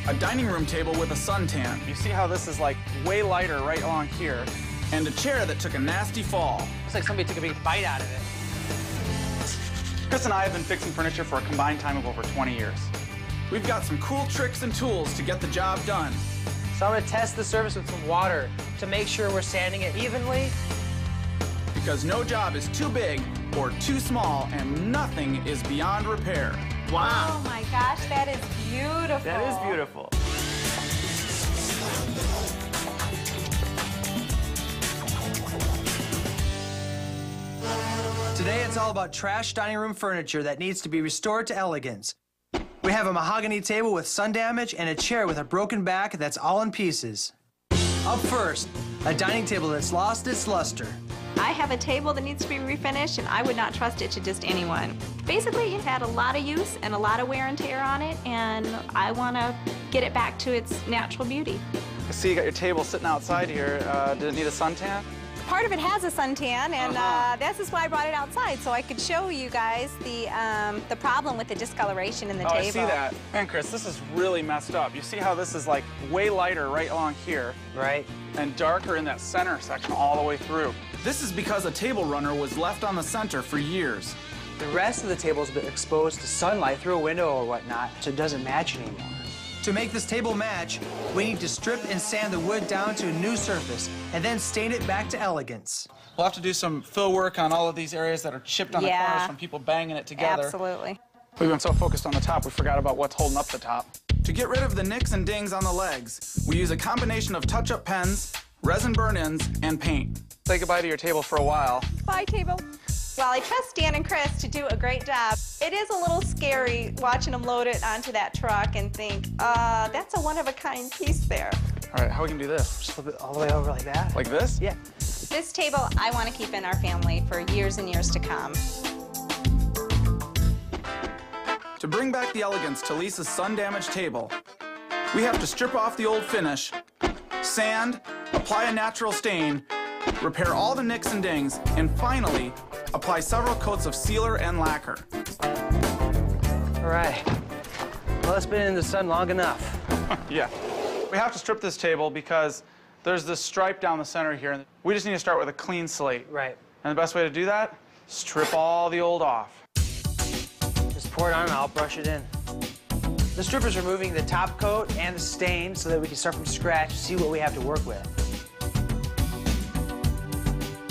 a dining room table with a suntan. You see how this is like way lighter right along here. And a chair that took a nasty fall. Looks like somebody took a big bite out of it. Chris and I have been fixing furniture for a combined time of over 20 years. We've got some cool tricks and tools to get the job done. So I'm gonna test the surface with some water to make sure we're sanding it evenly. Because no job is too big or too small, and nothing is beyond repair. Wow. Oh my gosh, that is beautiful. That is beautiful. Today it's all about trash dining room furniture that needs to be restored to elegance. We have a mahogany table with sun damage and a chair with a broken back that's all in pieces. Up first, a dining table that's lost its luster. I have a table that needs to be refinished, and I would not trust it to just anyone. Basically, it had a lot of use and a lot of wear and tear on it, and I want to get it back to its natural beauty. I see you got your table sitting outside here. Did it need a suntan? Part of it has a suntan, and this is why I brought it outside, so I could show you guys the problem with the discoloration in the table. I see that. Man, Chris, this is really messed up. You see how this is like way lighter right along here? Right. And darker in that center section all the way through. This is because a table runner was left on the center for years. The rest of the table's been exposed to sunlight through a window or whatnot, so it doesn't match anymore. To make this table match, we need to strip and sand the wood down to a new surface and then stain it back to elegance. We'll have to do some fill work on all of these areas that are chipped on the corners from people banging it together. Absolutely. We've been so focused on the top, we forgot about what's holding up the top. To get rid of the nicks and dings on the legs, we use a combination of touch-up pens, resin burn-ins, and paint. Say goodbye to your table for a while. Bye, table. Well, I trust Dan and Chris to do a great job. It is a little scary watching them load it onto that truck and think, that's a one-of-a-kind piece there. All right, how we can do this? Just flip it all the way over like that. Like this? Yeah. This table I want to keep in our family for years and years to come. To bring back the elegance to Lisa's sun-damaged table, we have to strip off the old finish, sand, apply a natural stain, repair all the nicks and dings, and finally, apply several coats of sealer and lacquer. All right. Well, it's been in the sun long enough. Yeah. We have to strip this table because there's this stripe down the center here, and we just need to start with a clean slate. Right. And the best way to do that, strip all the old off. Just pour it on and I'll brush it in. The stripper's removing the top coat and the stain so that we can start from scratch and see what we have to work with.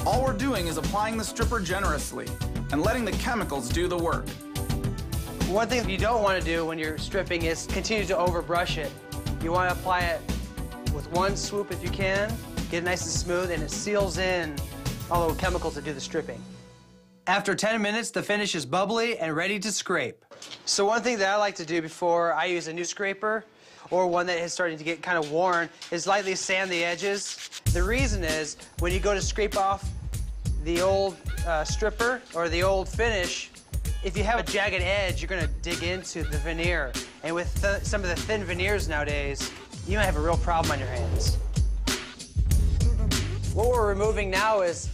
All we're doing is applying the stripper generously and letting the chemicals do the work. One thing you don't want to do when you're stripping is continue to overbrush it. You want to apply it with one swoop if you can, get it nice and smooth, and it seals in all the chemicals that do the stripping. After 10 minutes, the finish is bubbly and ready to scrape. So one thing that I like to do before I use a new scraper or one that is starting to get kind of worn is lightly sand the edges. The reason is when you go to scrape off the old stripper or the old finish, if you have a jagged edge, you're going to dig into the veneer. And with some of the thin veneers nowadays, you might have a real problem on your hands. What we're removing now is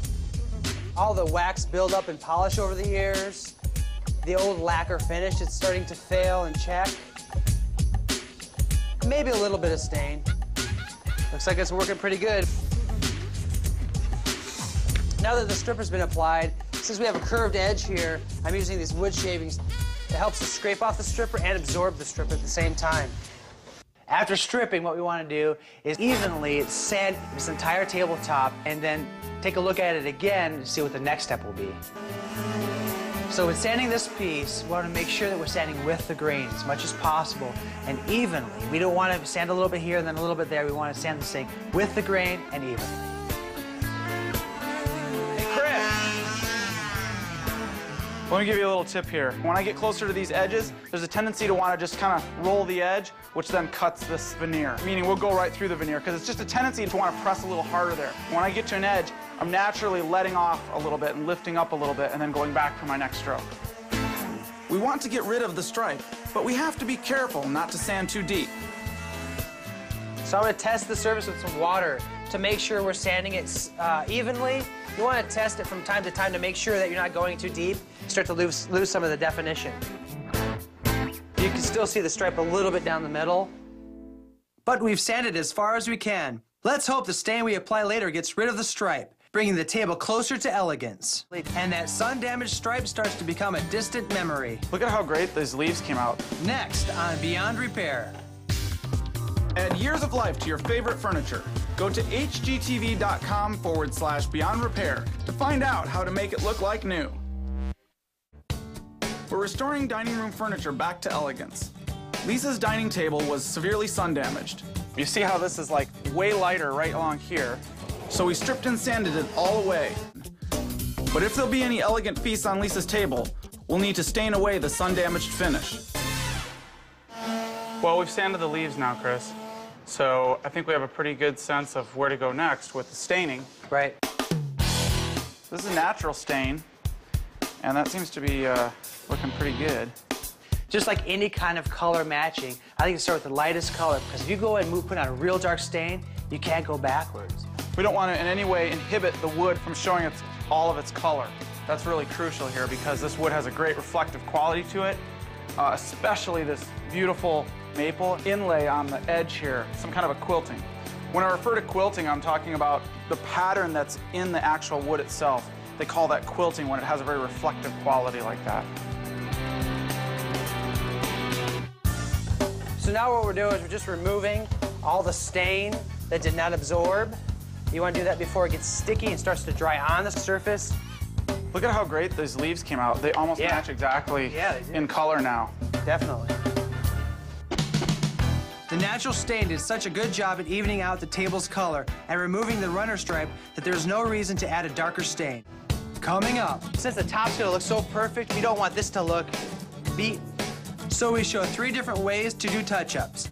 all the wax buildup and polish over the years, the old lacquer finish that's starting to fail and check. Maybe a little bit of stain. Looks like it's working pretty good. Now that the stripper's been applied, since we have a curved edge here, I'm using these wood shavings. It helps to scrape off the stripper and absorb the stripper at the same time. After stripping, what we want to do is evenly sand this entire tabletop and then take a look at it again to see what the next step will be. So with sanding this piece, we want to make sure that we're sanding with the grain as much as possible and evenly. We don't want to sand a little bit here and then a little bit there. We want to sand this thing with the grain and evenly. Hey, Chris! Let me give you a little tip here. When I get closer to these edges, there's a tendency to want to just kind of roll the edge, which then cuts this veneer. Meaning we'll go right through the veneer, because it's just a tendency to want to press a little harder there. When I get to an edge, I'm naturally letting off a little bit and lifting up a little bit and then going back for my next stroke. We want to get rid of the stripe, but we have to be careful not to sand too deep. So I'm going to test the surface with some water to make sure we're sanding it evenly. You want to test it from time to time to make sure that you're not going too deep. Start to lose some of the definition. You can still see the stripe a little bit down the middle. But we've sanded as far as we can. Let's hope the stain we apply later gets rid of the stripe, bringing the table closer to elegance. And that sun-damaged stripe starts to become a distant memory. Look at how great these leaves came out. Next on Beyond Repair. Add years of life to your favorite furniture. Go to hgtv.com/Beyond Repair to find out how to make it look like new. We're restoring dining room furniture back to elegance. Lisa's dining table was severely sun damaged. You see how this is like way lighter right along here. So we stripped and sanded it all away. But if there'll be any elegant feasts on Lisa's table, we'll need to stain away the sun-damaged finish. Well, we've sanded the leaves now, Chris. So I think we have a pretty good sense of where to go next with the staining. Right. This is a natural stain, and that seems to be looking pretty good. Just like any kind of color matching, I think you start with the lightest color, because if you go and put on a real dark stain, you can't go backwards. We don't want to in any way inhibit the wood from showing all of its color. That's really crucial here because this wood has a great reflective quality to it, especially this beautiful maple inlay on the edge here, some kind of a quilting. When I refer to quilting, I'm talking about the pattern that's in the actual wood itself. They call that quilting when it has a very reflective quality like that. So now what we're doing is we're just removing all the stain that did not absorb. You want to do that before it gets sticky and starts to dry on the surface. Look at how great these leaves came out. They almost match exactly in color now. Definitely. The natural stain did such a good job at evening out the table's color and removing the runner stripe that there's no reason to add a darker stain. Coming up. Since the top's gonna look so perfect, we don't want this to look beaten. So we show 3 different ways to do touch-ups.